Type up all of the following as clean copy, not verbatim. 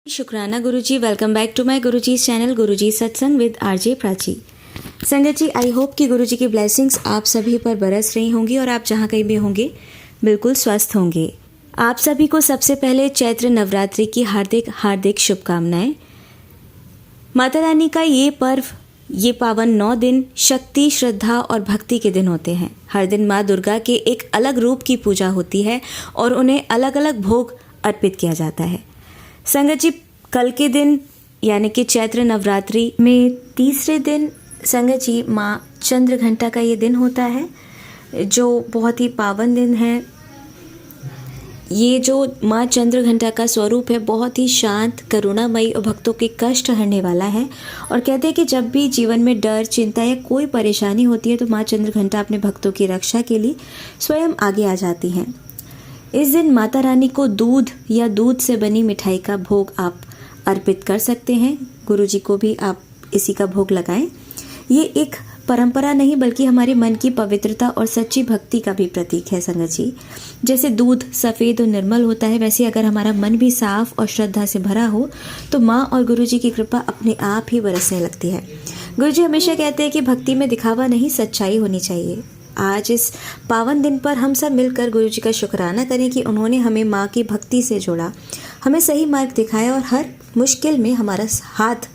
शुक्राना Guruji. Welcome back to my Guruji channel Guruji Satsang with RJ Prachi. संगत जी, I hope कि गुरुजी की ब्लेसिंग्स आप सभी पर बरस रही होंगी और आप जहाँ कहीं भी होंगे बिल्कुल स्वस्थ होंगे। आप सभी को सबसे पहले चैत्र नवरात्रि की हार्दिक हार्दिक शुभकामनाएं। माता रानी का ये पर्व, ये पावन 9 दिन शक्ति, श्रद्धा और भक्ति के दिन होते हैं। हर दिन माँ दुर्गा के एक अलग रूप की पूजा होती है और उन्हें अलग अलग भोग अर्पित किया जाता है। संगत जी, कल के दिन यानी कि चैत्र नवरात्रि में तीसरे दिन संगत जी माँ चंद्रघंटा का ये दिन होता है, जो बहुत ही पावन दिन है। ये जो माँ चंद्रघंटा का स्वरूप है बहुत ही शांत, करुणामयी और भक्तों के कष्ट हरने वाला है। और कहते हैं कि जब भी जीवन में डर, चिंता या कोई परेशानी होती है तो माँ चंद्रघंटा अपने भक्तों की रक्षा के लिए स्वयं आगे आ जाती हैं। इस दिन माता रानी को दूध या दूध से बनी मिठाई का भोग आप अर्पित कर सकते हैं। गुरुजी को भी आप इसी का भोग लगाएं। ये एक परंपरा नहीं बल्कि हमारे मन की पवित्रता और सच्ची भक्ति का भी प्रतीक है। संगत जी, जैसे दूध सफ़ेद और निर्मल होता है, वैसे अगर हमारा मन भी साफ और श्रद्धा से भरा हो तो माँ और गुरुजी की कृपा अपने आप ही बरसने लगती है। गुरुजी हमेशा कहते हैं कि भक्ति में दिखावा नहीं, सच्चाई होनी चाहिए। आज इस पावन दिन पर हम सब मिलकर गुरुजी का शुक्राना करें कि उन्होंने हमें माँ की भक्ति से जोड़ा, हमें सही मार्ग दिखाया और हर मुश्किल में हमारा हाथ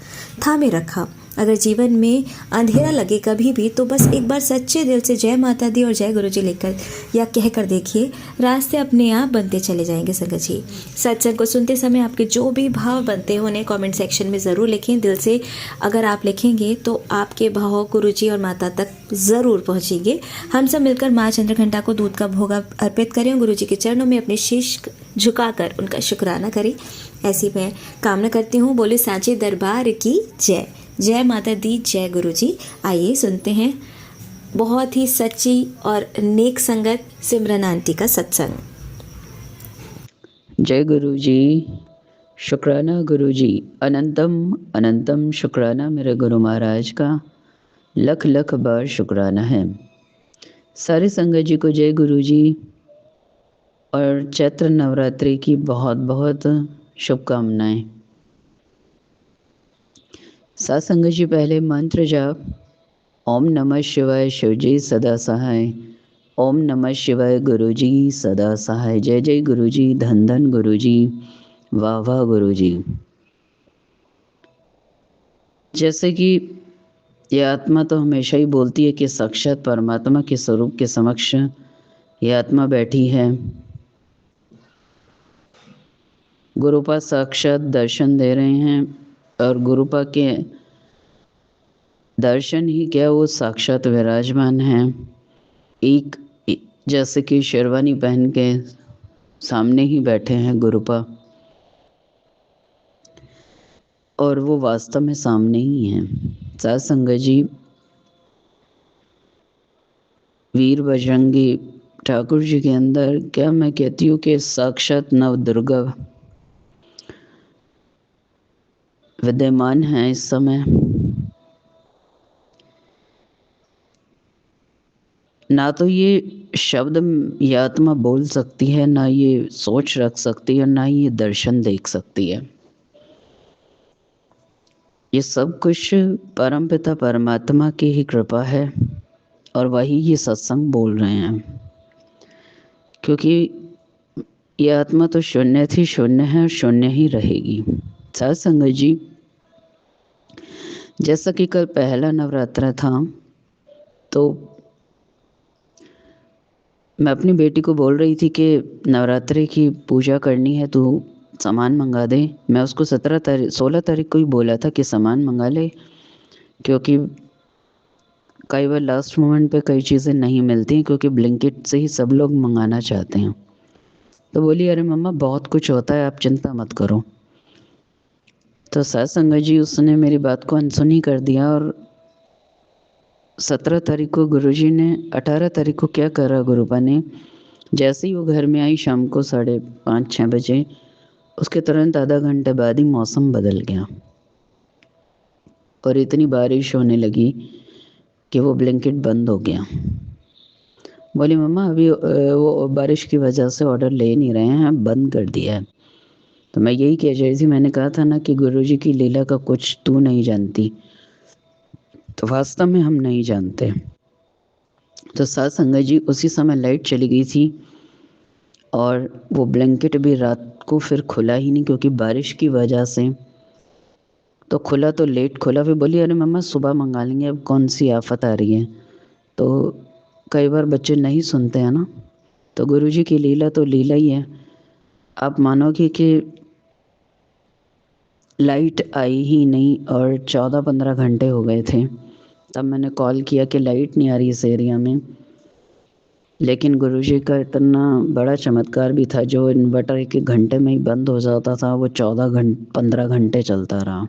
थामे रखा। अगर जीवन में अंधेरा लगे कभी भी तो बस एक बार सच्चे दिल से जय माता दी और जय गुरुजी लिखकर या कहकर देखिए, रास्ते अपने आप बनते चले जाएंगे। संगत जी, सत्संग को सुनते समय आपके जो भी भाव बनते हो उन्हें कमेंट सेक्शन में ज़रूर लिखें। दिल से अगर आप लिखेंगे तो आपके भाव गुरुजी और माता तक ज़रूर पहुँचेंगे। हम सब मिलकर माँ चंद्रघंटा को दूध का भोग अर्पित करें और गुरुजी के चरणों में अपने शीश झुकाकर उनका शुक्राना करें। ऐसी मैं कामना करती हूँ। बोले सांचे दरबार की जय। जय माता दी, जय गुरुजी। आइए सुनते हैं बहुत ही सच्ची और नेक संगत सिमरन आंटी का सत्संग। जय गुरुजी। शुक्राना गुरुजी। अनंतम अनंतम शुक्राना मेरे गुरु महाराज का। लख लख बार शुक्राना है। सारे संगत जी को जय गुरुजी और चैत्र नवरात्रि की बहुत बहुत शुभकामनाएं। सात संगत जी, पहले मंत्र जाप ओम नमः शिवाय शिवजी सदा सहाय। ओम नमः शिवाय गुरुजी सदा सहाय। जय जय गुरुजी, धन धन गुरुजी, वाह वाह गुरुजी। जैसे कि ये आत्मा तो हमेशा ही बोलती है कि साक्षात परमात्मा के स्वरूप के समक्ष ये आत्मा बैठी है। गुरुपा साक्षात दर्शन दे रहे हैं और गुरुपा के दर्शन ही क्या, वो साक्षात विराजमान हैं। एक जैसे कि शेरवानी पहन के सामने ही बैठे हैं गुरुपा, और वो वास्तव में सामने ही हैं। सात संगत जी, वीर बजरंगी ठाकुर जी के अंदर क्या मैं कहती हूँ कि साक्षात नव दुर्गा विद्यमान है इस समय। ना तो ये शब्द ये आत्मा बोल सकती है, ना ये सोच रख सकती है, ना ये दर्शन देख सकती है। ये सब कुछ परमपिता परमात्मा की ही कृपा है और वही ये सत्संग बोल रहे हैं। क्योंकि ये आत्मा तो शून्य थी, शून्य है और शून्य ही रहेगी। साथ संगत जी, जैसा कि कल पहला नवरात्रा था तो मैं अपनी बेटी को बोल रही थी कि नवरात्रि की पूजा करनी है तो सामान मंगा दे। मैं उसको 16 तारीख को ही बोला था कि सामान मंगा ले, क्योंकि कई बार लास्ट मोमेंट पे कई चीज़ें नहीं मिलती, क्योंकि ब्लिंकिट से ही सब लोग मंगाना चाहते हैं। तो बोली अरे मम्मा बहुत कुछ होता है, आप चिंता मत करो। तो साथ संगत जी, उसने मेरी बात को अनसुनी कर दिया और 17 तारीख को गुरुजी ने 18 तारीख को क्या करा, गुरुपा ने जैसे ही वो घर में आई शाम को 5:30-6 बजे, उसके तुरंत आधा घंटे बाद ही मौसम बदल गया और इतनी बारिश होने लगी कि वो ब्लैंकेट बंद हो गया। बोली मम्मा अभी वो बारिश की वजह से ऑर्डर ले नहीं रहे हैं, बंद कर दिया है। तो मैं यही कह रही थी, मैंने कहा था ना कि गुरुजी की लीला का कुछ तू नहीं जानती, तो वास्तव में हम नहीं जानते। तो साथ संगत जी उसी समय लाइट चली गई थी और वो ब्लैंकेट भी रात को फिर खुला ही नहीं, क्योंकि बारिश की वजह से। तो खुला तो लेट खुला, फिर बोली अरे मम्मा सुबह मंगा लेंगे, अब कौन सी आफत आ रही है। तो कई बार बच्चे नहीं सुनते हैं ना। तो गुरुजी की लीला तो लीला ही है। आप मानोगे कि लाइट आई ही नहीं और 14-15 घंटे हो गए थे। तब मैंने कॉल किया कि लाइट नहीं आ रही इस एरिया में। लेकिन गुरुजी का इतना बड़ा चमत्कार भी था, जो इन्वर्टर 1-1 घंटे में ही बंद हो जाता था, वो 15 घंटे चलता रहा।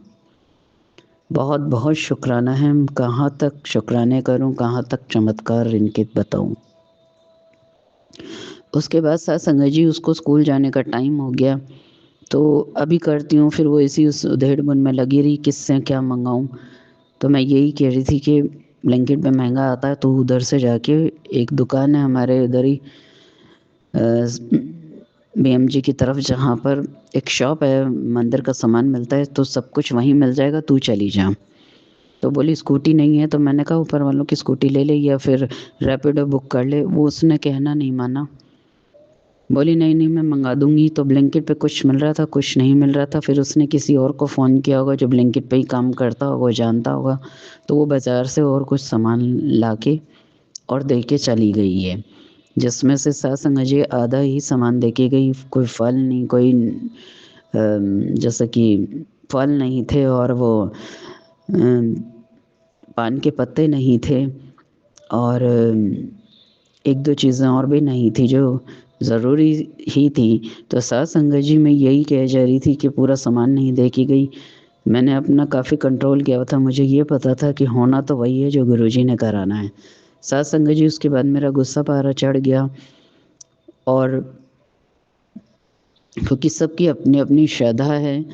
बहुत बहुत शुक्राना है। कहाँ तक शुक्राने करूँ, कहाँ तक चमत्कार इनके बताऊँ। उसके बाद साथ संगत जी उसको स्कूल जाने का टाइम हो गया, तो अभी करती हूँ। फिर वो इसी उस उधेड़-बुन में लगी रही, किससे क्या मंगाऊँ। तो मैं यही कह रही थी कि ब्लैंकेट में महंगा आता है, तो उधर से जाके एक दुकान है हमारे इधर ही BMG की तरफ, जहाँ पर एक शॉप है, मंदिर का सामान मिलता है, तो सब कुछ वहीं मिल जाएगा, तू चली जा। तो बोली स्कूटी नहीं है, तो मैंने कहा ऊपर वालों की स्कूटी ले ले या फिर रैपिडो बुक कर ले। वो उसने कहना नहीं माना, बोली नहीं नहीं मैं मंगा दूंगी। तो ब्लैंकेट पे कुछ मिल रहा था, कुछ नहीं मिल रहा था। फिर उसने किसी और को फ़ोन किया होगा जो ब्लैंकेट पे ही काम करता होगा, वो जानता होगा, तो वो बाज़ार से और कुछ सामान ला के और दे के चली गई है, जिसमें से साथ संगत जी आधा ही सामान दे के गई। कोई फल नहीं, कोई जैसे कि फल नहीं थे, और वो पान के पत्ते नहीं थे, और 1-2 चीज़ें और भी नहीं थी जो ज़रूरी ही थी। तो साथ संगत जी मैं यही कह जा रही थी कि पूरा सामान नहीं दे के गई। मैंने अपना काफ़ी कंट्रोल किया था, मुझे ये पता था कि होना तो वही है जो गुरुजी ने कराना है। साथ संगत जी उसके बाद मेरा गुस्सा पारा चढ़ गया, और क्योंकि सबकी अपनी-अपनी श्रद्धा है।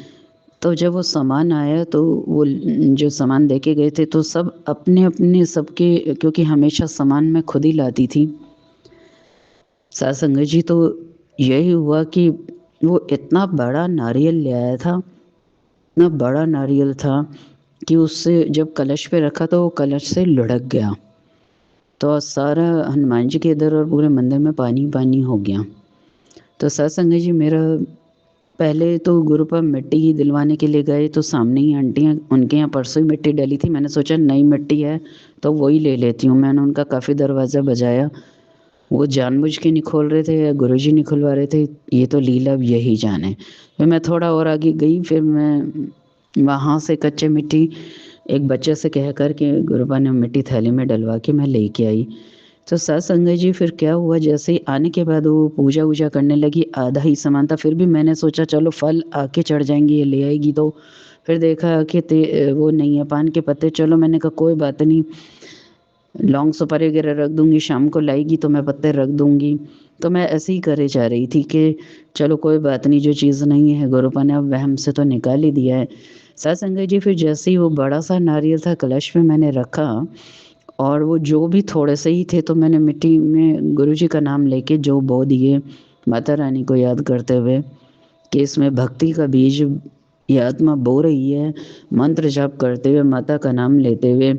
तो जब वो सामान आया, तो वो जो सामान दे के गए थे, तो सब अपने-अपने सबके, क्योंकि हमेशा सामान मैं खुद ही लाती थी साथ संगत जी। तो यही हुआ कि वो इतना बड़ा नारियल ले आया था, इतना बड़ा नारियल था कि उससे जब कलश पे रखा तो वो कलश से लुढ़क गया। तो सारा हनुमान जी के इधर और पूरे मंदिर में पानी-पानी हो गया। तो साथ संगत जी मेरा पहले तो गुरु पर मिट्टी ही दिलवाने के लिए गए, तो सामने ही आंटियाँ, उनके यहाँ परसों ही मिट्टी डली थी। मैंने सोचा नई मिट्टी है तो वही ले लेती हूँ। मैंने उनका काफ़ी दरवाज़ा बजाया, वो जानबूझ के नहीं खोल रहे थे या गुरुजी नहीं खुलवा रहे थे, ये तो लीला अब यही जाने। फिर मैं थोड़ा और आगे गई, फिर मैं वहाँ से कच्चे मिट्टी एक बच्चे से कह कर के गुरुपा ने मिट्टी थैली में डलवा के मैं लेके आई। तो साथ संगत जी फिर क्या हुआ, जैसे ही आने के बाद वो पूजा-वूजा करने लगी, आधा ही सामान था। फिर भी मैंने सोचा चलो फल आके चढ़ जाएँगे, ये ले आएगी तो। फिर देखा कि वो नहीं है, पान के पत्ते। चलो मैंने कहा कोई बात नहीं, लौंग सुपारी वगैरह रख दूँगी, शाम को लाएगी तो मैं पत्ते रख दूँगी। तो मैं ऐसे ही करे जा रही थी कि चलो कोई बात नहीं, जो चीज़ नहीं है गुरुपा ने अब वहम से तो निकाल ही दिया है। साथ संगत जी फिर जैसे ही वो बड़ा-सा नारियल था कलश में मैंने रखा, और वो जो भी थोड़े से ही थे, तो मैंने मिट्टी में गुरुजी का नाम लेके जो बो दिए, माता रानी को याद करते हुए कि इसमें भक्ति का बीज ये आत्मा बो रही है, मंत्र जाप करते हुए, माता का नाम लेते हुए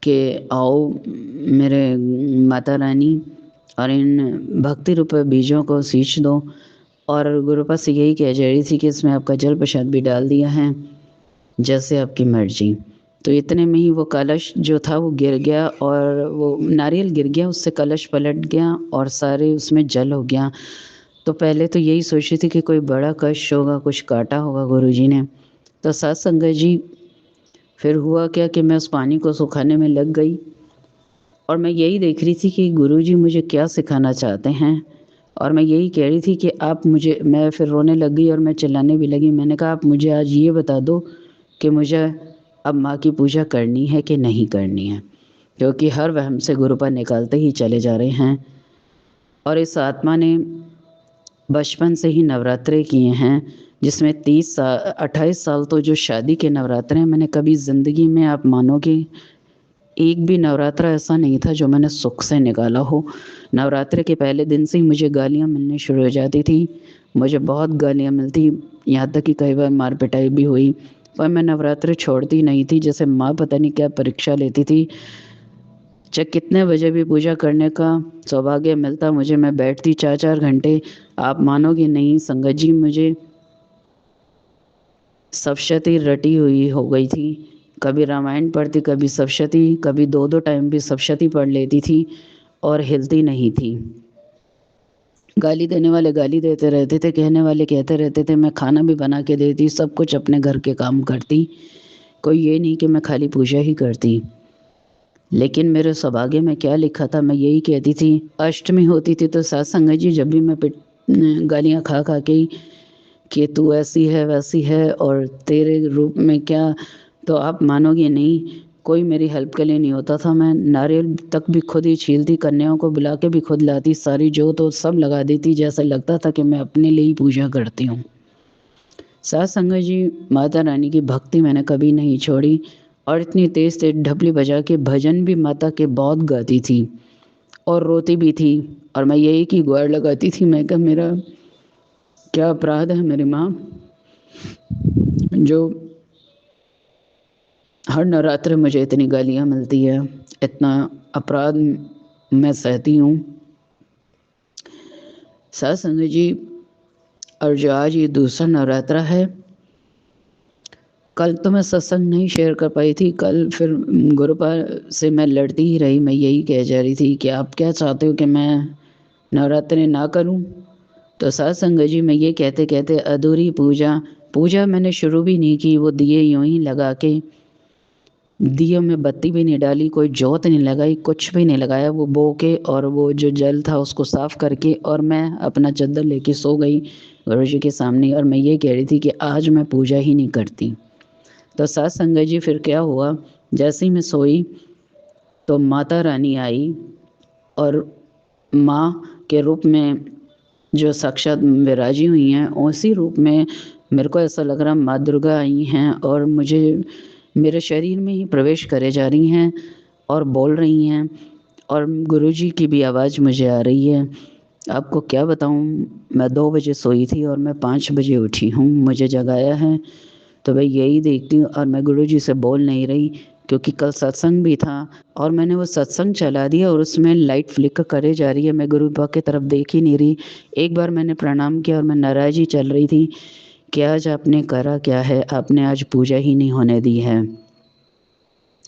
कि आओ मेरे माता रानी, और इन भक्ति रूप बीजों को सींच दो। और गुरुपा से यही कह जा रही थी कि इसमें आपका जल प्रसाद भी डाल दिया है, जैसे आपकी मर्जी। तो इतने में ही वो कलश जो था वो गिर गया, और वो नारियल गिर गया, उससे कलश पलट गया और सारे उसमें जल हो गया। तो पहले तो यही सोची थी कि कोई बड़ा कष्ट होगा, कुछ काटा होगा गुरुजी ने। तो साथ संगत जी फिर हुआ क्या कि मैं उस पानी को सुखाने में लग गई, और मैं यही देख रही थी कि गुरुजी मुझे क्या सिखाना चाहते हैं। और मैं यही कह रही थी कि आप मुझे, मैं फिर रोने लग गई और मैं चिल्लाने भी लगी। मैंने कहा आप मुझे आज ये बता दो कि मुझे अब माँ की पूजा करनी है कि नहीं करनी है, क्योंकि हर वहम से गुरुपा निकालते ही चले जा रहे हैं। और इस आत्मा ने बचपन से ही नवरात्रे किए हैं, जिसमें 28 साल तो जो शादी के नवरात्रे हैं, मैंने कभी ज़िंदगी में आप मानोगे एक भी नवरात्रा ऐसा नहीं था जो मैंने सुख से निकाला हो। नवरात्रि के पहले दिन से ही मुझे गालियाँ मिलनी शुरू हो जाती थी। मुझे बहुत गालियाँ मिलती, यहाँ तक कि कई बार मार पिटाई भी हुई, पर मैं नवरात्रि छोड़ती नहीं थी। जैसे माँ पता नहीं क्या परीक्षा लेती थी। चाहे कितने बजे भी पूजा करने का सौभाग्य मिलता मुझे, मैं बैठती 4-4 घंटे। आप मानोगे नहीं संगत जी, मुझे सप्तशती रटी हुई हो गई थी। कभी रामायण पढ़ती, कभी सप्तशती, कभी 2-2 टाइम भी सप्तशती पढ़ लेती थी और हिलती नहीं थी। गाली देने वाले गाली देते रहते थे, कहने वाले कहते रहते थे। मैं खाना भी बना के देती, सब कुछ अपने घर के काम करती। कोई ये नहीं कि मैं खाली पूजा ही करती। लेकिन मेरे सौभाग्य में क्या लिखा था, मैं यही कहती थी। अष्टमी होती थी तो साथ संगत जी जब भी मैं गालियाँ खा खा के कि तू ऐसी है वैसी है और तेरे रूप में क्या, तो आप मानोगे नहीं, कोई मेरी हेल्प के लिए नहीं होता था। मैं नारियल तक भी खुद ही छीलती, कन्याओं को बुला के भी खुद लाती, सारी जोत तो सब लगा देती, जैसा लगता था कि मैं अपने लिए ही पूजा करती हूँ। साथ संगत जी, माता रानी की भक्ति मैंने कभी नहीं छोड़ी और इतनी तेज तेज ढपली बजा के भजन भी माता के बहुत गाती थी और रोती भी थी। और मैं यही की गुहार लगाती थी, मैं कहा मेरा क्या अपराध है मेरी माँ, जो हर नवरात्र मुझे इतनी गालियाँ मिलती है, इतना अपराध मैं सहती हूँ। साथ संगत जी, और जो आज ये दूसरा नवरात्रा है, कल तो मैं सत्संग नहीं शेयर कर पाई थी। कल फिर गुरुपा से मैं लड़ती ही रही। मैं यही कह जा रही थी कि आप क्या चाहते हो कि मैं नवरात्रि ना करूं? तो साथ संगत जी, मैं ये कहते कहते अधूरी पूजा मैंने शुरू भी नहीं की। वो दिए यूं ही लगा के, दिए में बत्ती भी नहीं डाली, कोई जोत नहीं लगाई, कुछ भी नहीं लगाया। वो बो के और वो जो जल था उसको साफ करके और मैं अपना चद्दर लेके सो गई गुरु जी के सामने। और मैं ये कह रही थी कि आज मैं पूजा ही नहीं करती। तो साथ संगत जी, फिर क्या हुआ, जैसे ही मैं सोई तो माता रानी आई और माँ के रूप में जो साक्षात विराजी हुई हैं, उसी रूप में मेरे को ऐसा लग रहा माँ दुर्गा आई हैं और मुझे मेरे शरीर में ही प्रवेश करे जा रही हैं और बोल रही हैं। और गुरुजी की भी आवाज़ मुझे आ रही है। आपको क्या बताऊं, मैं 2 बजे सोई थी और मैं 5 बजे उठी हूँ। मुझे जगाया है तो मैं यही देखती हूँ और मैं गुरुजी से बोल नहीं रही, क्योंकि कल सत्संग भी था और मैंने वो सत्संग चला दिया और उसमें लाइट फ्लिकर करे जा रही है। मैं गुरु बाबा की तरफ देख ही नहीं रही। एक बार मैंने प्रणाम किया और मैं नाराज़ी चल रही थी कि आज आपने करा क्या है, आपने आज पूजा ही नहीं होने दी है।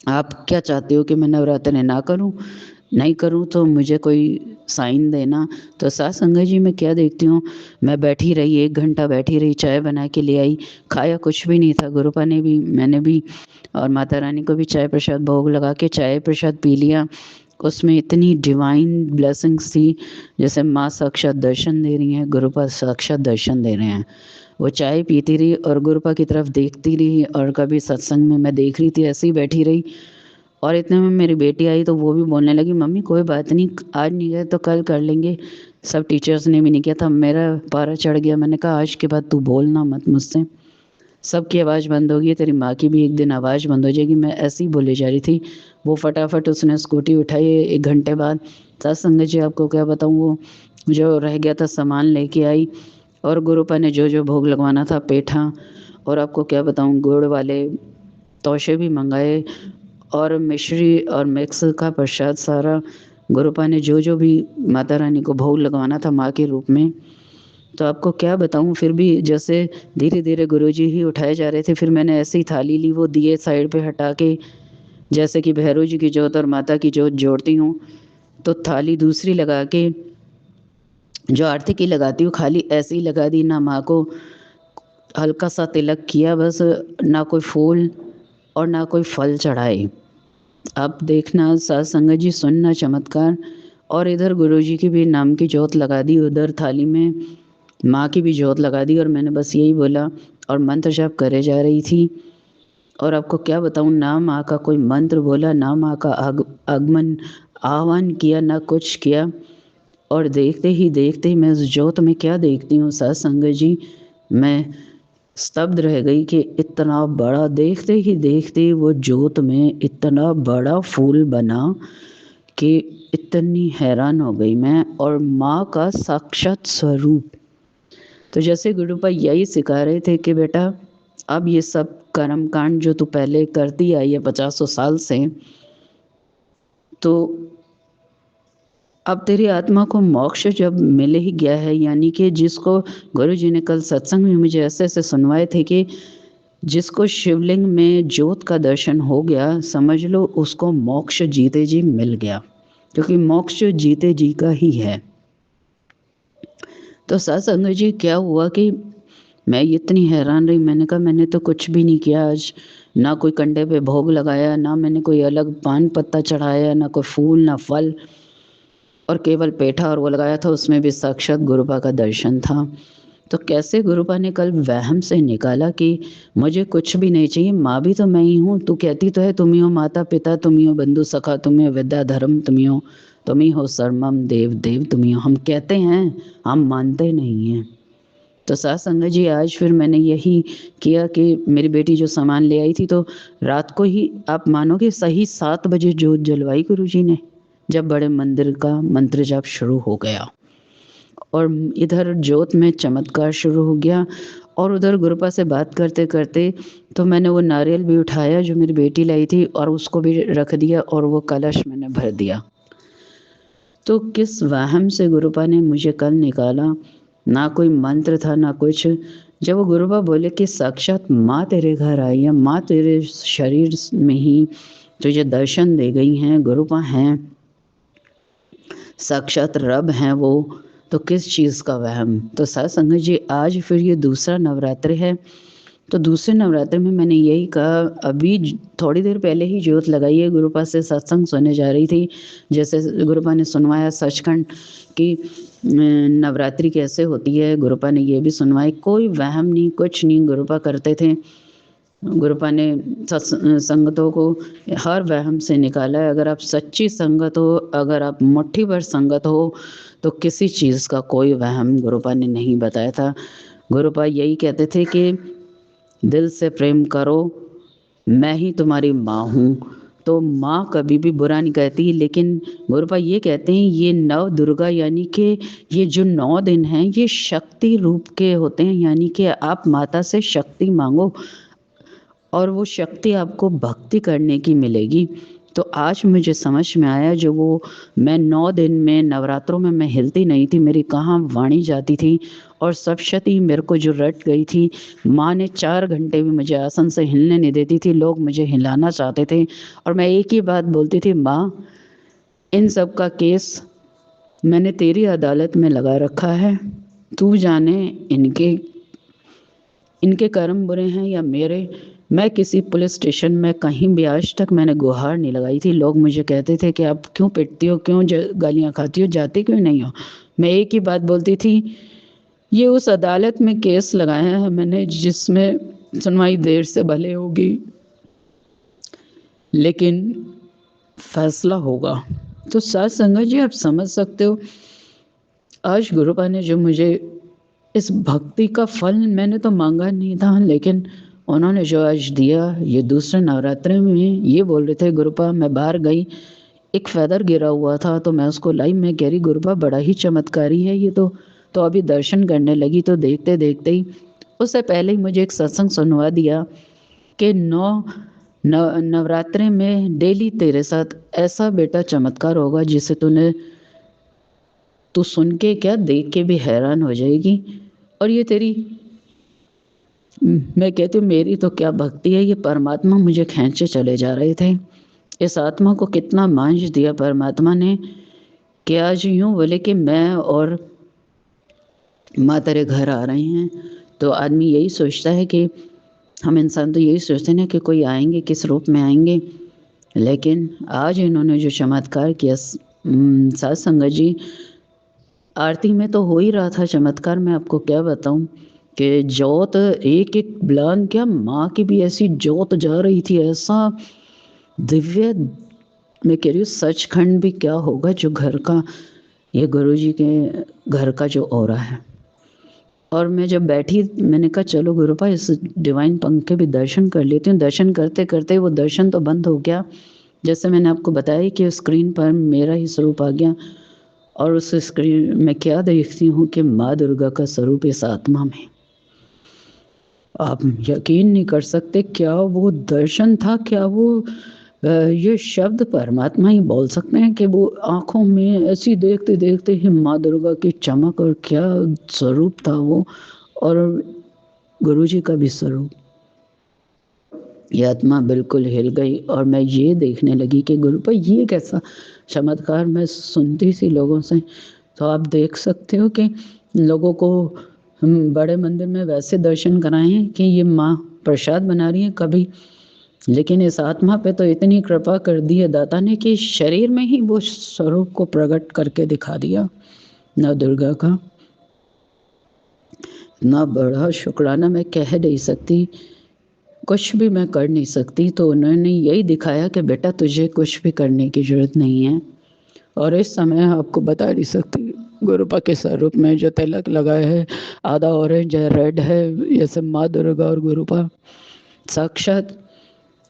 आप क्या चाहते हो कि मैं नवरात्रि ना करूं? नहीं करूं तो मुझे कोई साइन देना। तो साथ संगत जी, मैं क्या देखती हूँ, मैं बैठी रही, 1 घंटा बैठी रही, चाय बना के ले आई, खाया कुछ भी नहीं था। गुरुपा ने भी, मैंने भी और माता रानी को भी चाय प्रसाद भोग लगा के चाय प्रसाद पी लिया। उसमें इतनी डिवाइन ब्लेसिंग्स थी, जैसे माँ साक्षात दर्शन दे रही हैं, गुरुपा साक्षात दर्शन दे रहे हैं। वो चाय पीती रही और गुरुपा की तरफ देखती रही और कभी सत्संग में मैं देख रही थी, ऐसे ही बैठी रही। और इतने में मेरी बेटी आई तो वो भी बोलने लगी, मम्मी कोई बात नहीं, आज नहीं गए तो कल कर लेंगे। सब टीचर्स ने भी नहीं किया था, मेरा पारा चढ़ गया। मैंने कहा आज के बाद तू बोलना मत मुझसे, सबकी आवाज़ बंद होगी, तेरी माँ की भी एक दिन आवाज़ बंद हो जाएगी। मैं ऐसे ही बोले जा रही थी। वो फटाफट उसने स्कूटी उठाई 1 घंटे बाद। साथ संगत जी, आपको क्या बताऊँ, वो जो रह गया था सामान लेके आई और गुरुपा ने जो जो भोग लगवाना था, पेठा और आपको क्या बताऊँ गुड़ वाले तोशे भी मंगाए और मिश्री और मिक्स का प्रसाद सारा। गुरुपा ने जो जो भी माता रानी को भोग लगवाना था माँ के रूप में, तो आपको क्या बताऊँ, फिर भी जैसे धीरे धीरे गुरुजी ही उठाए जा रहे थे। फिर मैंने ऐसे ही थाली ली, वो दिए साइड पे हटा के, जैसे कि भैरव जी की जोत और माता की जोत जोड़ती हूँ, तो थाली दूसरी लगा के जो आरती की लगाती हूँ खाली ऐसे ही लगा दी, ना माँ को हल्का सा तिलक किया बस, ना कोई फूल और ना कोई फल चढ़ाए। आप देखना साथ संगत जी, सुनना चमत्कार। और इधर गुरुजी की भी नाम की जोत लगा दी, उधर थाली में माँ की भी जोत लगा दी और मैंने बस यही बोला और मंत्र जाप करे जा रही थी। और आपको क्या बताऊँ, ना माँ का कोई मंत्र बोला, ना माँ का आगमन आह्वान किया, ना कुछ किया। और देखते ही मैं उस जोत में क्या देखती हूँ साथ संगत जी, मैं स्तब्ध रह गई कि इतना बड़ा, देखते ही देखते वो जोत में इतना बड़ा फूल बना कि इतनी हैरान हो गई मैं, और माँ का साक्षात स्वरूप। तो जैसे गुरुपा यही सिखा रहे थे कि बेटा अब ये सब कर्म कांड जो तू पहले करती आई है 50 साल से, तो अब तेरी आत्मा को मोक्ष जब मिल ही गया है, यानी कि जिसको गुरु जी ने कल सत्संग में मुझे ऐसे ऐसे सुनवाए थे कि जिसको शिवलिंग में ज्योत का दर्शन हो गया, समझ लो उसको मोक्ष जीते जी मिल गया, क्योंकि मोक्ष जीते जी का ही है। तो सत्संग जी क्या हुआ कि मैं इतनी हैरान रही, मैंने कहा मैंने तो कुछ भी नहीं किया आज, ना कोई कंडे पे भोग लगाया, ना मैंने कोई अलग पान पत्ता चढ़ाया, ना कोई फूल ना फल, और केवल पेठा और वो लगाया था, उसमें भी साक्षात गुरुपा का दर्शन था। तो कैसे गुरुपा ने कल वहम से निकाला कि मुझे कुछ भी नहीं चाहिए, माँ भी तो मैं ही हूँ, तू कहती तो है तुम ही हो माता पिता, तुम ही हो बंधु सखा, तुम ही हो विद्या धर्म, तुम ही हो सर्वम देव देव, तुम ही हो। हम कहते हैं, हम मानते नहीं हैं। तो साथ संगत जी आज फिर मैंने यही किया कि मेरी बेटी जो सामान ले आई थी, तो रात को ही आप मानोगे सही 7 बजे जोत जलवाई गुरु जी ने, जब बड़े मंदिर का मंत्र जाप शुरू हो गया, और इधर जोत में चमत्कार शुरू हो गया। और उधर गुरुपा से बात करते करते तो मैंने वो नारियल भी उठाया जो मेरी बेटी लाई थी, और उसको भी रख दिया, और वो कलश मैंने भर दिया। तो किस वहम से गुरुपा ने मुझे कल निकाला, ना कोई मंत्र था ना कुछ। जब वो गुरुपा बोले कि साक्षात माँ तेरे घर आई है, माँ तेरे शरीर में ही तुझे दर्शन दे गई हैं, गुरुपा हैं, साक्षात रब हैं वो, तो किस चीज़ का वहम। तो साथ संगत जी आज फिर ये दूसरा नवरात्र है। तो दूसरे नवरात्र में मैंने यही कहा, अभी थोड़ी देर पहले ही ज्योत लगाई है, गुरुपा से सत्संग सुनने जा रही थी, जैसे गुरुपा ने सुनवाया सचखंड की नवरात्रि कैसे होती है, गुरुपा ने ये भी सुनवाई। कोई वहम नहीं, कुछ नहीं, गुरुपा करते थे। गुरुपा ने संगतों को हर वहम से निकाला है। अगर आप सच्ची संगत हो, अगर आप मुट्ठी भर संगत हो, तो किसी चीज़ का कोई वहम गुरुपा ने नहीं बताया था। गुरुपा यही कहते थे कि दिल से प्रेम करो, मैं ही तुम्हारी माँ हूँ। तो माँ कभी भी बुरा नहीं कहती, लेकिन गुरुपा ये कहते हैं ये नव दुर्गा, यानी कि ये जो 9 दिन हैं ये शक्ति रूप के होते हैं, यानी कि आप माता से शक्ति मांगो और वो शक्ति आपको भक्ति करने की मिलेगी। तो आज मुझे समझ में आया, जो वो मैं 9 दिन में नवरात्रों में मैं हिलती नहीं थी, मेरी कहाँ वाणी जाती थी, और सब शक्ति मेरे को जो रट गई थी। माँ ने 4 घंटे भी मुझे आसन से हिलने नहीं देती थी, लोग मुझे हिलाना चाहते थे, और मैं एक ही बात बोलती थी, माँ इन सब का केस मैंने तेरी अदालत में लगा रखा है, तू जाने इनके कर्म बुरे हैं या मेरे। मैं किसी पुलिस स्टेशन में कहीं भी आज तक मैंने गुहार नहीं लगाई थी। लोग मुझे कहते थे कि आप क्यों पिटती हो, क्यों गालियाँ खाती हो, जाती क्यों नहीं हो। मैं एक ही बात बोलती थी, ये उस अदालत में केस लगाया है मैंने जिसमें सुनवाई देर से भले होगी, लेकिन फैसला होगा। तो साथ संगत जी आप समझ सकते हो, आज गुरुपा ने जो मुझे इस भक्ति का फल मैंने तो मांगा नहीं था, लेकिन उन्होंने जो आज दिया, ये दूसरे नवरात्रि में ये बोल रहे थे, गुरुपा मैं बाहर गई, एक फेदर गिरा हुआ था तो मैं उसको लाई, मैं कह रही गुरुपा बड़ा ही चमत्कारी है ये तो अभी दर्शन करने लगी। तो देखते देखते ही उससे पहले ही मुझे एक सत्संग सुनवा दिया कि नवरात्रि में डेली तेरे साथ ऐसा बेटा चमत्कार होगा जिसे तू सुन के क्या देख के भी हैरान हो जाएगी। और ये तेरी, मैं कहती हूँ मेरी तो क्या भक्ति है, ये परमात्मा मुझे खींचे चले जा रहे थे। इस आत्मा को कितना मांझ दिया परमात्मा ने कि आज यूँ बोले कि मैं और माँ तेरे घर आ रहे हैं। तो आदमी यही सोचता है कि हम इंसान तो यही सोचते हैं कि कोई आएंगे, किस रूप में आएंगे, लेकिन आज इन्होंने जो चमत्कार किया साथ संगत जी, आरती में तो हो ही रहा था चमत्कार। मैं आपको क्या बताऊं कि जोत एक एक ब्लान, क्या माँ की भी ऐसी जोत जा रही थी, ऐसा दिव्य। मैं कह रही हूँ सचखंड भी क्या होगा जो घर का, ये गुरु जी के घर का जो ऑरा है। और मैं जब बैठी मैंने कहा चलो गुरुपा इस डिवाइन पंख के भी दर्शन कर लेती हूँ। दर्शन करते करते वो दर्शन तो बंद हो गया, जैसे मैंने आपको बताया कि स्क्रीन पर मेरा ही स्वरूप आ गया और उस स्क्रीन में क्या देखती हूँ कि माँ दुर्गा का स्वरूप इस आत्मा में। आप यकीन नहीं कर सकते क्या वो दर्शन था, क्या वो ये शब्द परमात्मा ही बोल सकते हैं कि वो आंखों में ऐसी देखते देखते ही माँ दुर्गा की चमक, और क्या स्वरूप था वो, और गुरुजी का भी स्वरूप। ये आत्मा बिल्कुल हिल गई और मैं ये देखने लगी कि गुरु पर ये कैसा चमत्कार। मैं सुनती सी लोगों से, तो आप देख सकते हो कि लोगों को हम बड़े मंदिर में वैसे दर्शन कराए हैं कि ये माँ प्रसाद बना रही है कभी, लेकिन इस आत्मा पे तो इतनी कृपा कर दी है दाता ने कि शरीर में ही वो स्वरूप को प्रकट करके दिखा दिया नव दुर्गा का। इतना बड़ा शुक्राना मैं कह नहीं सकती, कुछ भी मैं कर नहीं सकती। तो उन्होंने यही दिखाया कि बेटा तुझे कुछ भी करने की ज़रूरत नहीं है। और इस समय आपको बता नहीं सकती गुरुपा के स्वरूप में जो तिलक लगाए है, आधा ऑरेंज है, रेड है, ये सब माँ दुर्गा और गुरुपा साक्षात।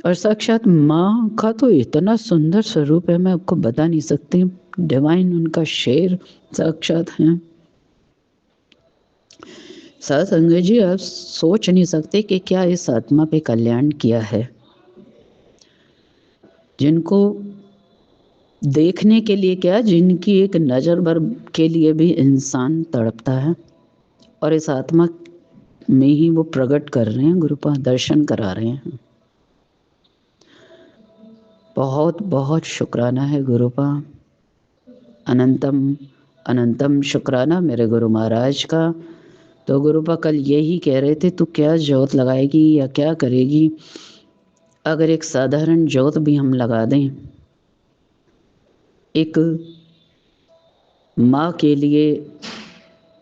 और साक्षात माँ का तो इतना सुंदर स्वरूप है, मैं आपको बता नहीं सकती। डिवाइन उनका शेर साक्षात है। सत्संग जी आप सोच नहीं सकते कि क्या इस आत्मा पे कल्याण किया है। जिनको देखने के लिए क्या, जिनकी एक नज़र भर के लिए भी इंसान तड़पता है, और इस आत्मा में ही वो प्रकट कर रहे हैं, गुरुपा दर्शन करा रहे हैं। बहुत बहुत शुक्राना है गुरुपा, अनंतम अनंतम शुक्राना मेरे गुरु महाराज का। तो गुरुपा कल यही कह रहे थे तू क्या जोत लगाएगी या क्या करेगी। अगर एक साधारण जोत भी हम लगा दें, एक माँ के लिए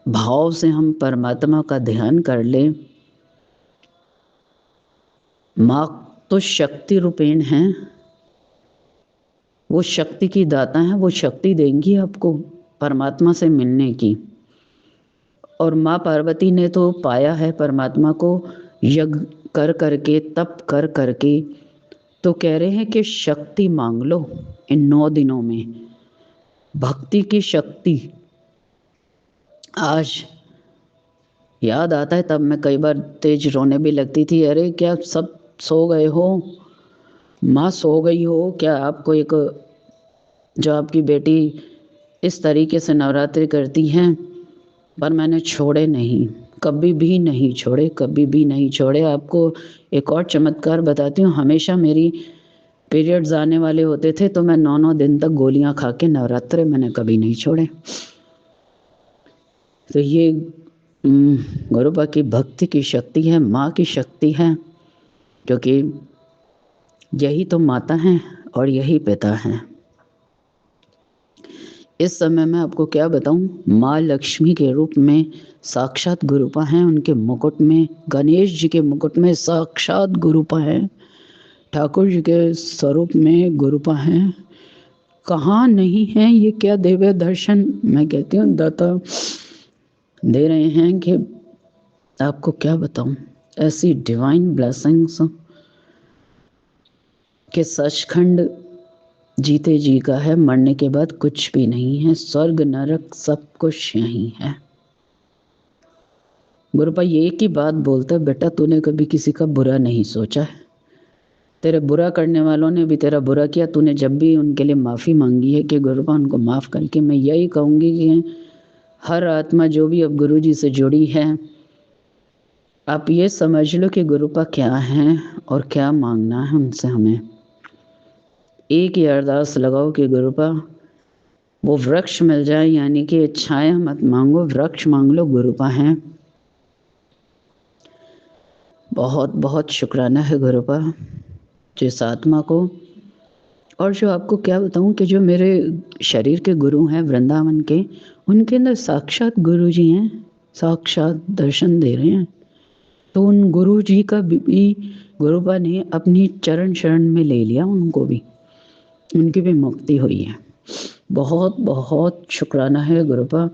भाव से हम परमात्मा का ध्यान कर लें। माँ तो शक्ति रूपेण है, वो शक्ति की दाता है, वो शक्ति देंगी आपको परमात्मा से मिलने की। और माँ पार्वती ने तो पाया है परमात्मा को यज्ञ कर करके, तप कर करके। तो कह रहे हैं कि शक्ति मांग लो इन 9 दिनों में, भक्ति की शक्ति। आज याद आता है तब मैं कई बार तेज रोने भी लगती थी। अरे क्या सब सो गए हो, माँ सो गई हो क्या? आपको एक जो आपकी बेटी इस तरीके से नवरात्रि करती हैं, पर मैंने छोड़े नहीं, कभी भी नहीं छोड़े, कभी भी नहीं छोड़े। आपको एक और चमत्कार बताती हूँ। हमेशा मेरी पीरियड्स आने वाले होते थे तो मैं 9-9 दिन तक गोलियां खा के नवरात्रे मैंने कभी नहीं छोड़े। तो ये गुरुपा की भक्ति की शक्ति है, माँ की शक्ति है, क्योंकि यही तो माता हैं और यही पिता हैं। इस समय मैं आपको क्या बताऊं, माँ लक्ष्मी के रूप में साक्षात गुरुपा हैं। उनके मुकुट में, गणेश जी के मुकुट में साक्षात गुरुपा हैं। ठाकुर जी के स्वरूप में गुरुपा हैं। कहाँ नहीं है ये, क्या दिव्य दर्शन मैं कहती हूँ दाता दे रहे हैं कि आपको क्या बताऊं। ऐसी डिवाइन ब्लेसिंग्स कि सचखंड जीते जी का है, मरने के बाद कुछ भी नहीं है, स्वर्ग नरक सब कुछ यहीं है। गुरुपा ये एक ही बात बोलता है, बेटा तूने कभी किसी का बुरा नहीं सोचा है। तेरे बुरा करने वालों ने भी तेरा बुरा किया, तूने जब भी उनके लिए माफ़ी मांगी है कि गुरुपा उनको माफ़ करके। मैं यही कहूँगी कि हर आत्मा जो भी अब गुरु जी से जुड़ी है, आप ये समझ लो कि गुरुपा क्या है और क्या मांगना है उनसे। हमें एक ही अरदास लगाओ कि गुरुपा वो वृक्ष मिल जाए, यानी कि छाया मत मांगो, वृक्ष मांग लो, गुरुपा हैं। बहुत बहुत शुक्राना है गुरुपा जिस आत्मा को। और जो आपको क्या बताऊं कि जो मेरे शरीर के गुरु हैं वृंदावन के, उनके अंदर साक्षात गुरु जी हैं, साक्षात दर्शन दे रहे हैं। तो उन गुरु जी का भी गुरुपा ने अपनी चरण शरण में ले लिया, उनको भी, उनकी भी मुक्ति हुई है। बहुत बहुत शुक्राना है गुरुपा।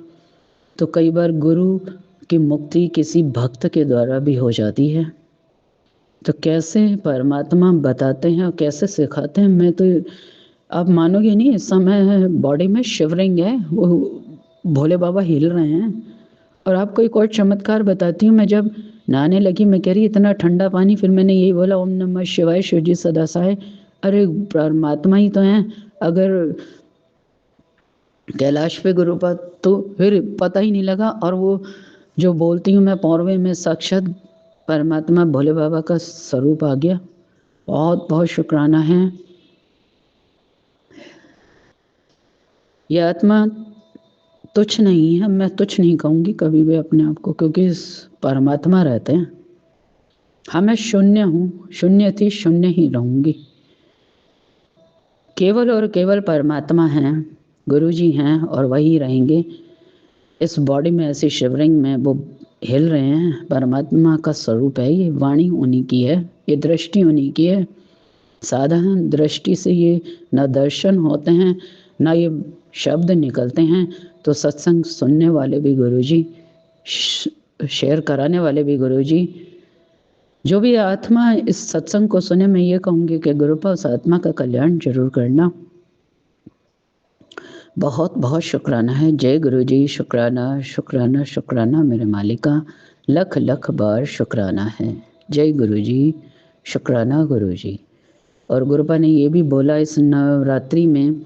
तो कई बार गुरु कि मुक्ति किसी भक्त के द्वारा भी हो जाती है। तो कैसे परमात्मा बताते हैं और कैसे सिखाते हैं, मैं तो आप मानोगे नहीं, इस समय बॉडी में शिवरिंग है, वो भोले बाबा हिल रहे हैं। और आपको एक और चमत्कार बताती हूँ, मैं जब नहाने लगी, मैं कह रही इतना ठंडा पानी, फिर मैंने यही बोला ओम नमः शिवाय, शिव जी सदा सहाय। अरे परमात्मा ही तो हैं, अगर कैलाश पे गुरुपद तो फिर पता ही नहीं लगा। और वो जो बोलती हूँ मैं पौरवे में, साक्षात परमात्मा भोले बाबा का स्वरूप आ गया। बहुत बहुत शुक्राना है। ये आत्मा तुच्छ नहीं है, मैं तुच्छ नहीं कहूँगी कभी भी अपने आप को, क्योंकि इस परमात्मा रहते हैं। हाँ मैं शून्य हूँ, शून्य थी, शून्य ही रहूँगी। केवल और केवल परमात्मा हैं, गुरु जी हैं और वही रहेंगे। इस बॉडी में ऐसी शिवरिंग में वो हिल रहे हैं, परमात्मा का स्वरूप है। ये वाणी उन्हीं की है, ये दृष्टि उन्हीं की है। साधारण दृष्टि से ये न दर्शन होते हैं, न ये शब्द निकलते हैं। तो सत्संग सुनने वाले भी गुरुजी, शेयर कराने वाले भी गुरुजी, जो भी आत्मा इस सत्संग को सुने, मैं ये कहूँगी कि गुरुपा उस आत्मा का कल्याण जरूर करना। बहुत बहुत शुक्राना है। जय गुरुजी, शुक्राना शुक्राना शुक्राना मेरे मालिका, लख लख बार शुक्राना है। जय गुरुजी, शुक्राना गुरुजी। और गुरुपा ने ये भी बोला, इस नवरात्रि में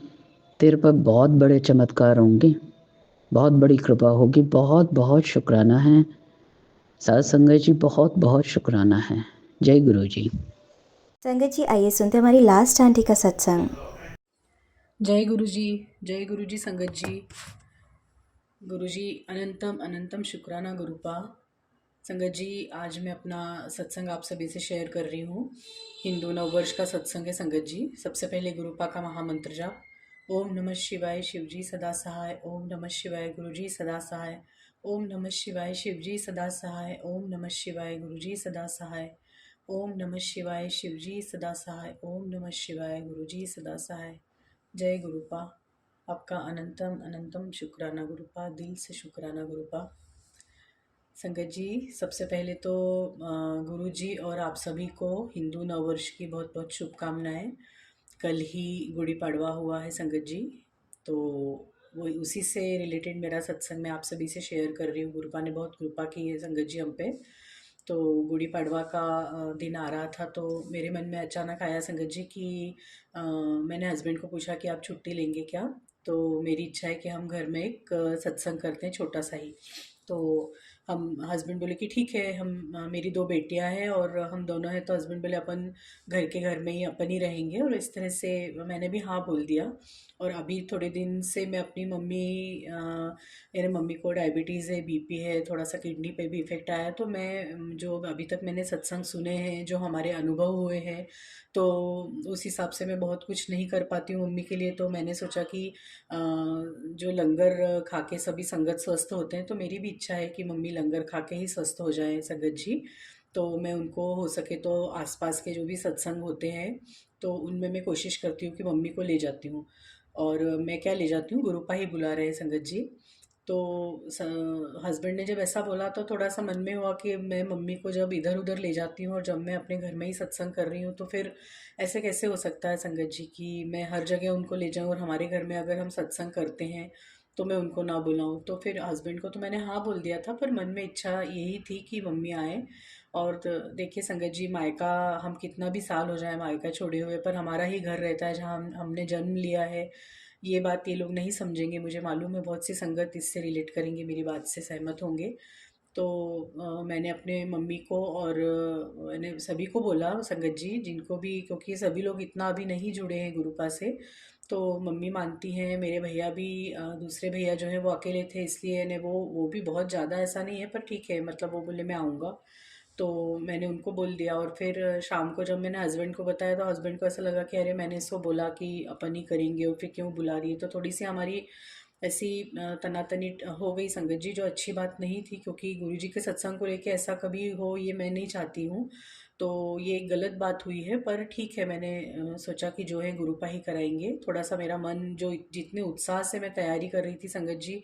तेरे पर बहुत बड़े चमत्कार होंगे, बहुत बड़ी कृपा होगी। बहुत बहुत शुक्राना है साध संगत जी, बहुत बहुत शुक्राना है। जय गुरु जी। संगत जी आइए सुनते हैं हमारी लास्ट आंटी का सत्संग। जय गुरु जी, जय गुरु जी। संगत जी, गुरु जी अनंतम अनंतम शुक्राना गुरुपा। संगत जी, आज मैं अपना सत्संग आप सभी से शेयर कर रही हूँ। हिंदू नववर्ष का सत्संग है संगत जी। सबसे पहले गुरुपा का महामंत्र जाप, ओम नमः शिवाय, शिव जी सदा सहाय। ओम नमः शिवाय, गुरु जी सदा सहाय। ओम नमः शिवाय, शिव जी सदा सहाय। ओम नमः शिवाय, गुरु जी सदा सहाय। ओम नमः शिवाय, शिव जी सदा सहाय। ओम नमः शिवाय, गुरु जी सदा सहाय। जय गुरुपा। आपका अनंतम अनंतम शुक्राना गुरुपा, दिल से शुक्राना गुरुपा। संगत जी, सबसे पहले तो गुरु जी और आप सभी को हिंदू नववर्ष की बहुत बहुत शुभकामनाएं। कल ही गुड़ी पड़वा हुआ है संगत जी, तो वो उसी से रिलेटेड मेरा सत्संग मैं आप सभी से शेयर कर रही हूँ। गुरुपा ने बहुत कृपा की है संगत जी हम पे। तो गुड़ी पड़वा का दिन आ रहा था, तो मेरे मन में अचानक आया संगत जी कि मैंने हस्बैंड को पूछा कि आप छुट्टी लेंगे क्या। तो मेरी इच्छा है कि हम घर में एक सत्संग करते हैं, छोटा सा ही। तो हम हस्बैंड बोले कि ठीक है, हम मेरी दो बेटियां हैं और हम दोनों हैं, तो हस्बैंड बोले अपन घर में ही अपन ही रहेंगे। और इस तरह से मैंने भी हाँ बोल दिया। और अभी थोड़े दिन से मैं अपनी मेरे मम्मी को डायबिटीज़ है, बीपी है, थोड़ा सा किडनी पे भी इफ़ेक्ट आया है। तो मैं जो अभी तक मैंने सत्संग सुने हैं, जो हमारे अनुभव हुए हैं, तो उस हिसाब से मैं बहुत कुछ नहीं कर पाती हूँ मम्मी के लिए। तो मैंने सोचा कि जो लंगर खा के सभी संगत स्वस्थ होते हैं, तो मेरी भी इच्छा है कि मम्मी लंगर खा के ही स्वस्थ हो जाए संगत जी। तो मैं उनको हो सके तो आसपास के जो भी सत्संग होते हैं, तो उनमें मैं कोशिश करती हूँ कि मम्मी को ले जाती हूँ। और मैं क्या ले जाती हूँ, गुरुपा ही बुला रहे हैं संगत जी। तो हस्बैंड ने जब ऐसा बोला, तो थोड़ा सा मन में हुआ कि मैं मम्मी को जब इधर उधर ले जाती हूँ और जब मैं अपने घर में ही सत्संग कर रही हूँ, तो फिर ऐसे कैसे हो सकता है संगत जी कि मैं हर जगह उनको ले जाऊँ और हमारे घर में अगर हम सत्संग करते हैं तो मैं उनको ना बुलाऊँ। तो फिर हस्बैंड को तो मैंने हाँ बोल दिया था, पर मन में इच्छा यही थी कि मम्मी आए। और देखिए संगत जी, मायका हम कितना भी साल हो जाए मायका छोड़े हुए, पर हमारा ही घर रहता है जहाँ हमने जन्म लिया है। ये बात ये लोग नहीं समझेंगे, मुझे मालूम है। बहुत सी संगत इससे रिलेट करेंगे, मेरी बात से सहमत होंगे। तो मैंने अपने मम्मी को और मैंने सभी को बोला संगत जी, जिनको भी, क्योंकि सभी लोग इतना अभी नहीं जुड़े हैं गुरुपा से। तो मम्मी मानती हैं, मेरे भैया भी दूसरे भैया जो हैं वो अकेले थे, इसलिए ने वो भी बहुत ज़्यादा ऐसा नहीं है, पर ठीक है, मतलब वो बोले मैं आऊँगा। तो मैंने उनको बोल दिया। और फिर शाम को जब मैंने हस्बैंड को बताया, तो हस्बैंड को ऐसा लगा कि अरे मैंने इसको बोला कि अपन ही करेंगे और फिर क्यों बुला रही है। तो थोड़ी सी हमारी ऐसी तनातनी हो गई संगत जी, जो अच्छी बात नहीं थी, क्योंकि गुरु जी के सत्संग को लेके ऐसा कभी हो ये मैं नहीं चाहती हूँ। तो ये एक गलत बात हुई है, पर ठीक है, मैंने सोचा कि जो है गुरुपा ही कराएंगे। थोड़ा सा मेरा मन जो जितने उत्साह से मैं तैयारी कर रही थी संगत जी,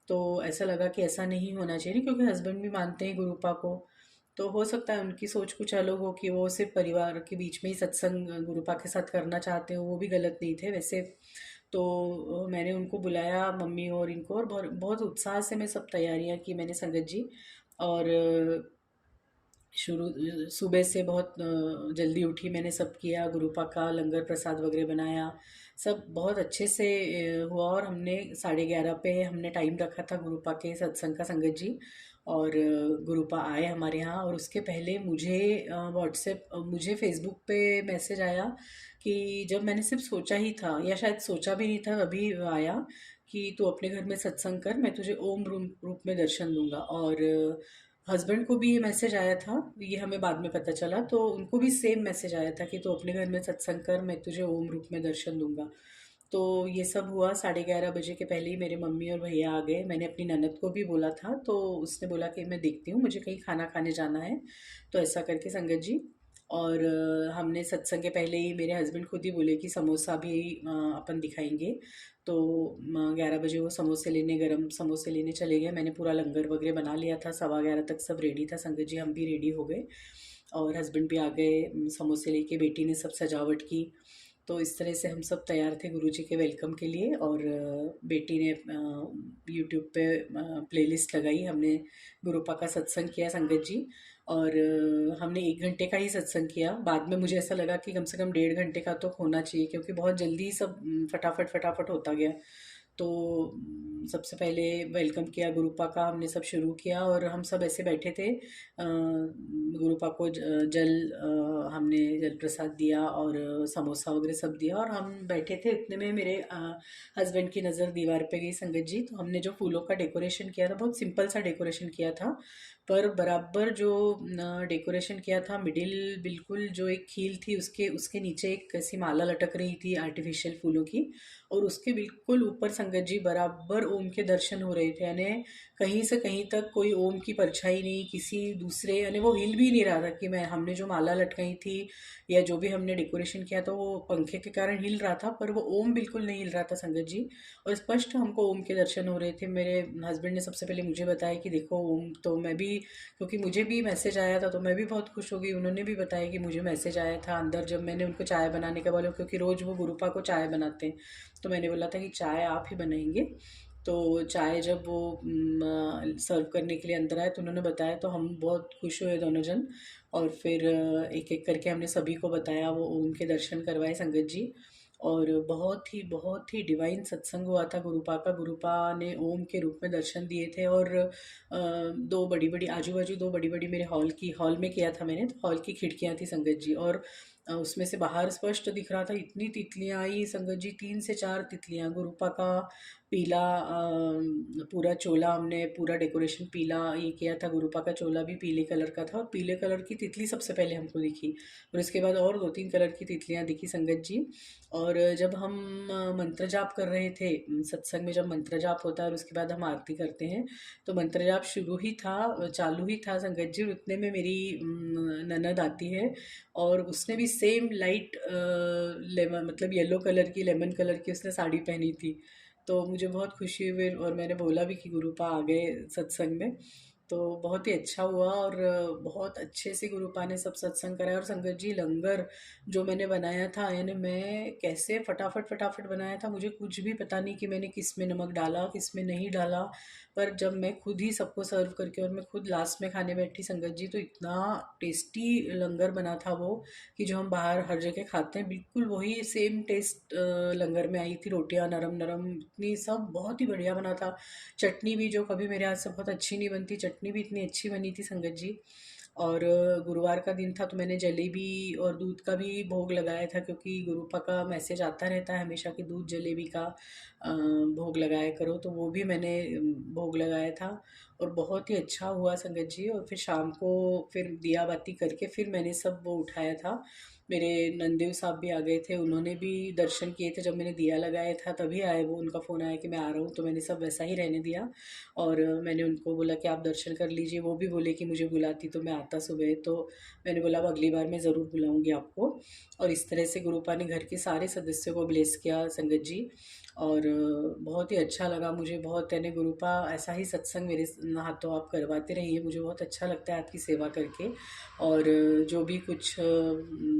तो ऐसा लगा कि ऐसा नहीं होना चाहिए, क्योंकि हस्बैंड भी मानते हैं गुरुपा को। तो हो सकता है उनकी सोच कुछ अलग हो कि वो सिर्फ परिवार के बीच में ही सत्संग गुरुपा के साथ करना चाहते हो, वो भी गलत नहीं थे वैसे। तो मैंने उनको बुलाया, मम्मी और इनको, और बहुत बहुत उत्साह से मैं सब तैयारियां की मैंने संगत जी। और शुरू सुबह से बहुत जल्दी उठी, मैंने सब किया, गुरुपा का लंगर प्रसाद वगैरह बनाया, सब बहुत अच्छे से हुआ। और हमने 11:30 पे हमने टाइम रखा था गुरुपा के सत्संग का संगत जी। और गुरुपा आए हमारे यहाँ। और उसके पहले मुझे मुझे फेसबुक पे मैसेज आया कि जब मैंने सिर्फ सोचा ही था, या शायद सोचा भी नहीं था, अभी आया कि तू अपने घर में सत्संग कर, मैं तुझे ओम रूप में दर्शन दूंगा। और हस्बैंड को भी ये मैसेज आया था, ये हमें बाद में पता चला, तो उनको भी सेम मैसेज आया था कि तू अपने घर में सत्संग कर, मैं तुझे ओम रूप में दर्शन दूंगा। तो ये सब हुआ। 11:30 बजे के पहले ही मेरे मम्मी और भैया आ गए। मैंने अपनी ननद को भी बोला था, तो उसने बोला कि मैं देखती हूँ, मुझे कहीं खाना खाने जाना है। तो ऐसा करके संगत जी। और हमने सत्संग के पहले ही मेरे हस्बैंड खुद ही बोले कि समोसा भी अपन दिखाएंगे। तो 11 बजे वो समोसे लेने, गरम समोसे लेने चले गए। मैंने पूरा लंगर वगैरह बना लिया था, 11:15 तक सब रेडी था संगत जी, हम भी रेडी हो गए और हस्बैंड भी आ गए समोसे लेके। बेटी ने सब सजावट की। तो इस तरह से हम सब तैयार थे गुरुजी के वेलकम के लिए। और बेटी ने यूट्यूब पे प्लेलिस्ट लगाई, हमने गुरुपा का सत्संग किया संगत जी। और हमने 1 घंटे का ही सत्संग किया। बाद में मुझे ऐसा लगा कि कम से कम 1.5 घंटे का तो होना चाहिए, क्योंकि बहुत जल्दी ही सब फटाफट फटाफट होता गया। तो सबसे पहले वेलकम किया गुरुपा का, हमने सब शुरू किया। और हम सब ऐसे बैठे थे, गुरुपा को जल हमने जल प्रसाद दिया और समोसा वगैरह सब दिया, और हम बैठे थे। इतने में मेरे हस्बैंड की नज़र दीवार पे गई संगत जी। तो हमने जो फूलों का डेकोरेशन किया था, बहुत सिंपल सा डेकोरेशन किया था, पर बराबर जो डेकोरेशन किया था, मिडिल बिल्कुल जो एक खील थी, उसके उसके नीचे एक ऐसी माला लटक रही थी आर्टिफिशियल फूलों की, और उसके बिल्कुल ऊपर संगत जी बराबर ओम के दर्शन हो रहे थे। यानी कहीं से कहीं तक कोई ओम की परछाई नहीं, किसी दूसरे, यानी वो हिल भी नहीं रहा था कि मैं हमने जो माला लटकाई थी या जो भी हमने डेकोरेशन किया था, वो पंखे के कारण हिल रहा था, पर वो ओम बिल्कुल नहीं हिल रहा था संगत जी। और स्पष्ट हमको ओम के दर्शन हो रहे थे। मेरे हस्बैंड ने सबसे पहले मुझे बताया कि देखो ओम। तो मैं भी, क्योंकि मुझे भी मैसेज आया था, तो मैं भी बहुत खुश हो गई। उन्होंने भी बताया कि मुझे मैसेज आया था अंदर, जब मैंने उनको चाय बनाने का बोला, क्योंकि रोज़ वो गुरुपा को चाय बनाते हैं। तो मैंने बोला था कि चाय आप ही बनाएंगे। तो चाय जब वो सर्व करने के लिए अंदर आए, तो उन्होंने बताया, तो हम बहुत खुश हुए दोनों जन। और फिर एक एक करके हमने सभी को बताया, वो ओम के दर्शन करवाए संगत जी। और बहुत ही डिवाइन सत्संग हुआ था गुरुपा का। गुरुपा ने ओम के रूप में दर्शन दिए थे। और दो बड़ी बड़ी आजू बाजू, दो बड़ी बड़ी मेरे हॉल में किया था मैंने, तो हॉल की खिड़कियाँ थी संगत जी। और उसमें से बाहर स्पष्ट दिख रहा था, इतनी तितलियाँ आई संगत जी, 3 से 4 तितलियाँ। गुरुपा का पीला पूरा चोला, हमने पूरा डेकोरेशन पीला ये किया था। गुरुपा का चोला भी पीले कलर का था, और पीले कलर की तितली सबसे पहले हमको दिखी, और उसके बाद और 2-3 कलर की तितलियाँ दिखी संगत जी। और जब हम मंत्र जाप कर रहे थे सत्संग में, जब मंत्र जाप होता है और उसके बाद हम आरती करते हैं, तो मंत्र जाप चालू ही था संगत जी। और उतने में मेरी ननद आती है, और उसने भी सेम लाइट लेमन, मतलब येलो कलर की, लेमन कलर की उसने साड़ी पहनी थी। तो मुझे बहुत खुशी हुई, और मैंने बोला भी कि गुरुपा आ गए सत्संग में। तो बहुत ही अच्छा हुआ, और बहुत अच्छे से गुरुपा ने सब सत्संग कराया। और संगत जी लंगर जो मैंने बनाया था, यानी मैं कैसे फटाफट फटाफट बनाया था, मुझे कुछ भी पता नहीं कि मैंने किस में नमक डाला, किस में नहीं डाला। पर जब मैं खुद ही सबको सर्व करके, और मैं खुद लास्ट में खाने बैठी संगत जी, तो इतना टेस्टी लंगर बना था वो, कि जो हम बाहर हर जगह खाते हैं, बिल्कुल वही सेम टेस्ट लंगर में आई थी। रोटियां नरम नरम, इतनी सब बहुत ही बढ़िया बना था। चटनी भी, जो कभी मेरे हाथ से बहुत अच्छी नहीं बनती, चटनी भी इतनी अच्छी बनी थी संगत जी। और गुरुवार का दिन था, तो मैंने जलेबी और दूध का भी भोग लगाया था, क्योंकि गुरुपा का मैसेज आता रहता है हमेशा कि दूध जलेबी का भोग लगाया करो, तो वो भी मैंने भोग लगाया था। और बहुत ही अच्छा हुआ संगत जी। और फिर शाम को फिर दिया बाती करके फिर मैंने सब वो उठाया था। मेरे नंदेव साहब भी आ गए थे, उन्होंने भी दर्शन किए थे। जब मैंने दिया लगाया था तभी आए वो, उनका फ़ोन आया कि मैं आ रहा हूँ, तो मैंने सब वैसा ही रहने दिया। और मैंने उनको बोला कि आप दर्शन कर लीजिए। वो भी बोले कि मुझे बुलाती तो मैं आता सुबह। तो मैंने बोला अब अगली बार मैं ज़रूर बुलाऊँगी आपको। और इस तरह से गुरुपा ने घर के सारे सदस्यों को ब्लेस किया संगत जी। और बहुत ही अच्छा लगा मुझे बहुत, यानी गुरुपा ऐसा ही सत्संग मेरे हाथों आप करवाते रहिए, मुझे बहुत अच्छा लगता है आपकी सेवा करके। और जो भी कुछ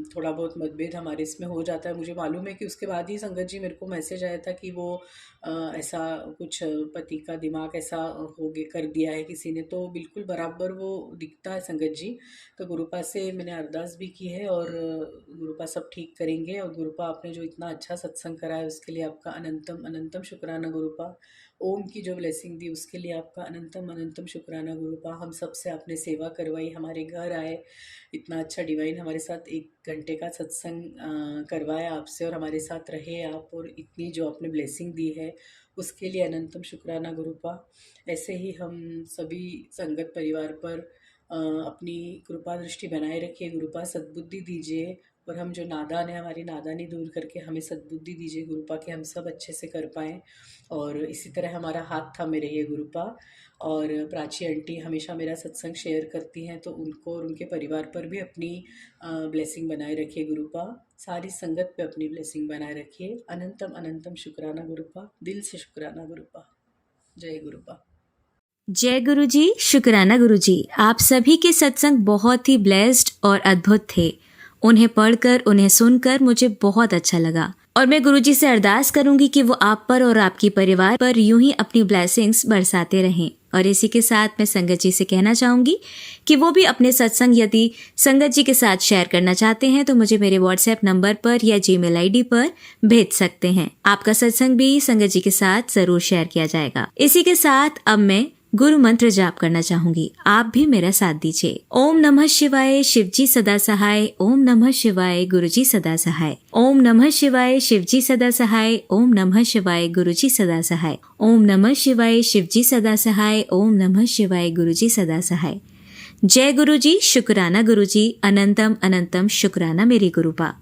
थोड़ा बहुत मतभेद हमारे इसमें हो जाता है, मुझे मालूम है कि उसके बाद ही संगत जी मेरे को मैसेज आया था कि वो ऐसा कुछ पति का दिमाग ऐसा हो गया कर दिया है किसी ने, तो बिल्कुल बराबर वो दिखता है संगत जी। तो गुरुपा से मैंने अरदास भी की है और गुरुपा सब ठीक करेंगे। और गुरुपा आपने जो इतना अच्छा सत्संग कराया उसके लिए आपका अनंतम अनंतम शुक्राना गुरुपा। ओम की जो ब्लेसिंग दी उसके लिए आपका अनंतम अनंतम शुक्राना गुरुपा। हम सब से आपने सेवा करवाई, हमारे घर आए, इतना अच्छा डिवाइन हमारे साथ 1 घंटे का सत्संग करवाया आपसे, और हमारे साथ रहे आप, और इतनी जो आपने ब्लेसिंग दी है उसके लिए अनंतम शुक्राना गुरुपा। ऐसे ही हम सभी संगत परिवार पर अपनी कृपा दृष्टि बनाए रखिए गुरुपा, सद्बुद्धि दीजिए। और हम जो नादान है हमारी नादानी दूर करके हमें सद्बुद्धि दीजिए गुरुपा, कि हम सब अच्छे से कर पाएँ। और इसी तरह हमारा हाथ थामे रहिए गुरुपा। और प्राची आंटी हमेशा मेरा सत्संग शेयर करती हैं, तो उनको और उनके परिवार पर भी अपनी ब्लेसिंग बनाए रखिए गुरुपा। सारी संगत पे अपनी ब्लेसिंग बनाए रखिए। अनंतम अनंतम शुक्राना गुरुपा, दिल से शुक्राना गुरुपा। जय गुरुपा। जय गुरु जी, शुक्राना गुरु जी। आप सभी के सत्संग बहुत ही ब्लेस्ड और अद्भुत थे। उन्हें पढ़कर, उन्हें सुनकर मुझे बहुत अच्छा लगा, और मैं गुरु जी से अरदास करूंगी कि वो आप पर और आपकी परिवार पर यूं ही अपनी ब्लेसिंग्स बरसाते रहें। और इसी के साथ मैं संगत जी से कहना चाहूंगी कि वो भी अपने सत्संग यदि संगत जी के साथ शेयर करना चाहते हैं तो मुझे मेरे व्हाट्सएप नंबर पर या जीमेल आईडी पर भेज सकते हैं। आपका सत्संग भी संगत जी के साथ जरूर शेयर किया जाएगा। इसी के साथ अब मैं गुरु मंत्र जाप करना चाहूंगी, आप भी मेरा साथ दीजिए। ओम नमः शिवाय, शिवजी सदा सहाय। ओम नमः शिवाय, गुरुजी सदा सहाय। ओम नमः शिवाय, शिवजी सदा सहाय। ओम नमः शिवाय, गुरुजी सदा सहाय। ओम नमः शिवाय, शिवजी सदा सहाय। ओम नमः शिवाय, गुरुजी सदा सहाय। जय गुरु जी, शुक्राना गुरु जी, अनंतम अनंतम शुक्राना मेरी गुरुपा।